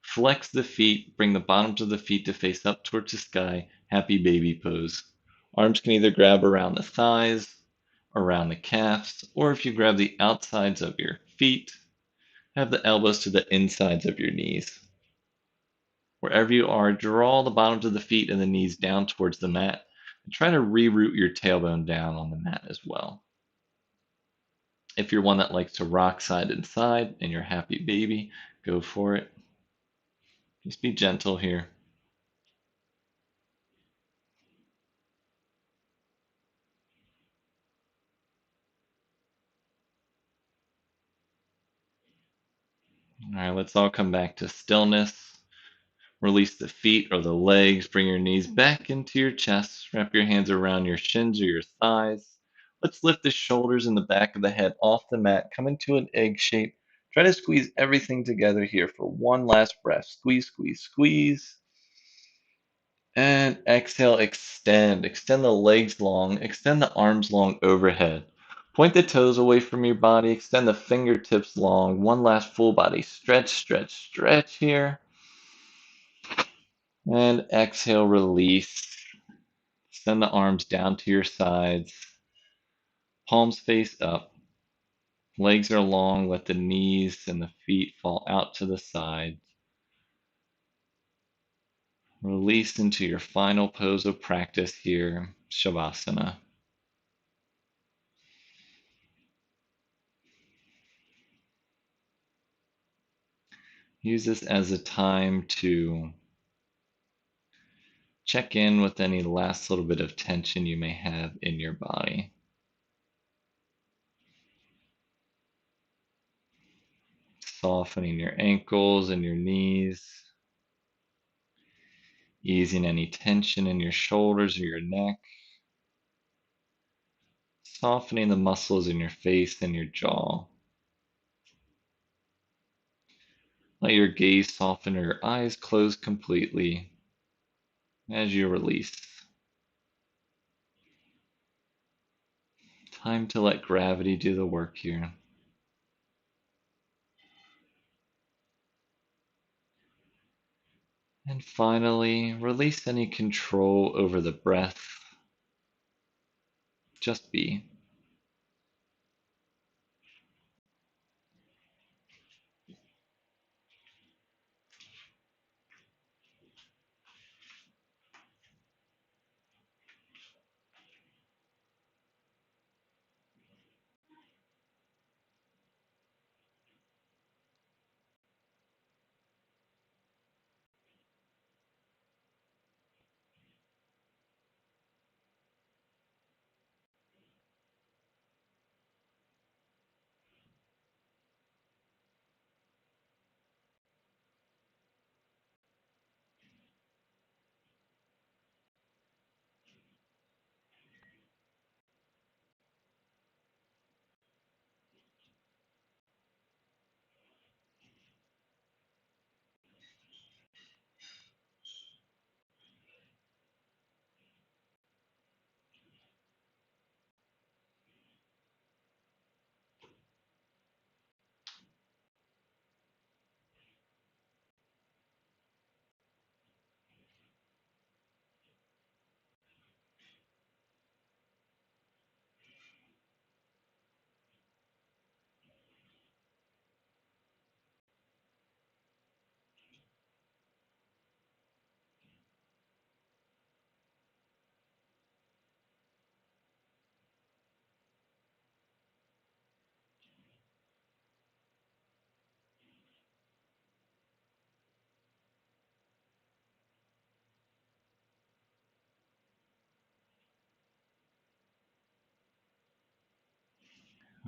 Flex the feet. Bring the bottoms of the feet to face up towards the sky. Happy baby pose. Arms can either grab around the thighs, around the calves, or if you grab the outsides of your feet, have the elbows to the insides of your knees. Wherever you are, draw the bottoms of the feet and the knees down towards the mat. And try to reroute your tailbone down on the mat as well. If you're one that likes to rock side and side and you're happy baby, go for it. Just be gentle here. All right, let's all come back to stillness. Release the feet or the legs. Bring your knees back into your chest. Wrap your hands around your shins or your thighs. Let's lift the shoulders and the back of the head off the mat. Come into an egg shape. Try to squeeze everything together here for one last breath. Squeeze, squeeze, squeeze. And exhale, extend. Extend the legs long. Extend the arms long overhead. Point the toes away from your body. Extend the fingertips long. One last full body stretch, stretch, stretch here. And exhale, release. Send the arms down to your sides. Palms face up. Legs are long. Let the knees and the feet fall out to the side. Release into your final pose of practice here, Shavasana. Use this as a time to check in with any last little bit of tension you may have in your body. Softening your ankles and your knees. Easing any tension in your shoulders or your neck. Softening the muscles in your face and your jaw. Let your gaze soften or your eyes close completely as you release. Time to let gravity do the work here. And finally, release any control over the breath. Just be.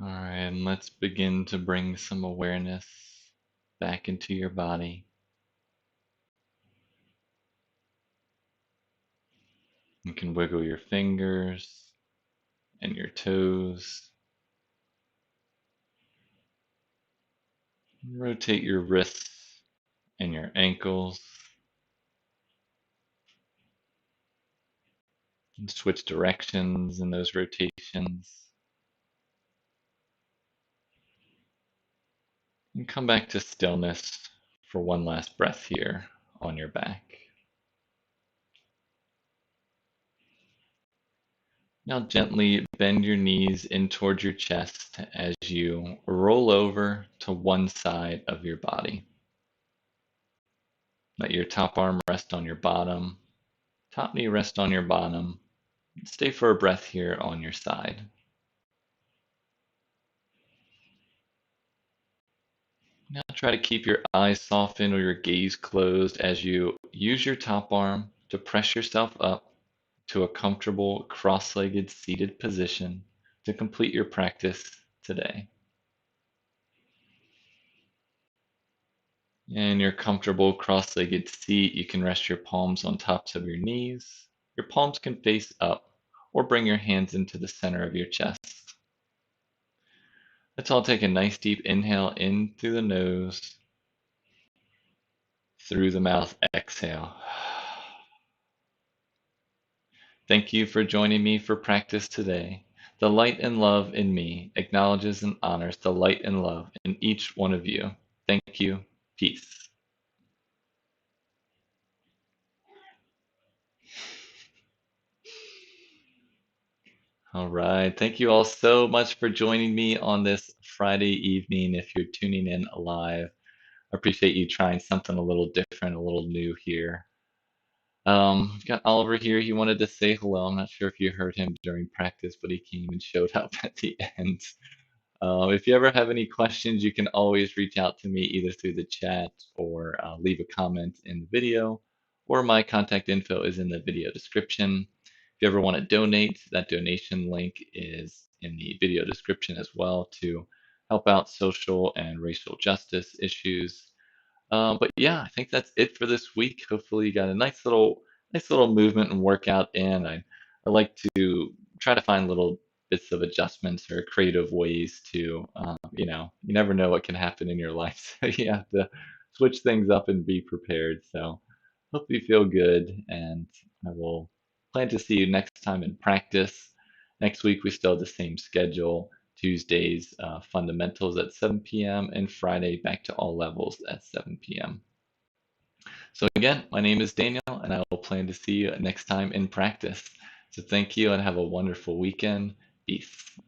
All right, and let's begin to bring some awareness back into your body. You can wiggle your fingers and your toes. Rotate your wrists and your ankles. And switch directions in those rotations. And come back to stillness for one last breath here on your back. Now gently bend your knees in towards your chest as you roll over to one side of your body. Let your top arm rest on your bottom, top knee rest on your bottom. Stay for a breath here on your side. Now try to keep your eyes softened or your gaze closed as you use your top arm to press yourself up to a comfortable cross-legged seated position to complete your practice today. In your comfortable cross-legged seat, you can rest your palms on tops of your knees. Your palms can face up or bring your hands into the center of your chest. Let's all take a nice deep inhale in through the nose, through the mouth, exhale. Thank you for joining me for practice today. The light and love in me acknowledges and honors the light and love in each one of you. Thank you. Peace. All right. Thank you all so much for joining me on this Friday evening. If you're tuning in live, I appreciate you trying something a little different, a little new here. We've got Oliver here. He wanted to say hello. I'm not sure if you heard him during practice, but he came and showed up at the end. If you ever have any questions, you can always reach out to me either through the chat or leave a comment in the video, or my contact info is in the video description. If you ever want to donate, that donation link is in the video description as well to help out social and racial justice issues. But yeah, I think that's it for this week. Hopefully, you got a nice little movement and workout in. I like to try to find little bits of adjustments or creative ways to, you never know what can happen in your life, so you have to switch things up and be prepared. So, hope you feel good, and I will plan to see you next time in practice. Next week, we still have the same schedule. Tuesdays, fundamentals at 7 p.m., and Friday, back to all levels at 7 p.m. So, again, my name is Daniel, and I will plan to see you next time in practice. So, thank you and have a wonderful weekend. Peace.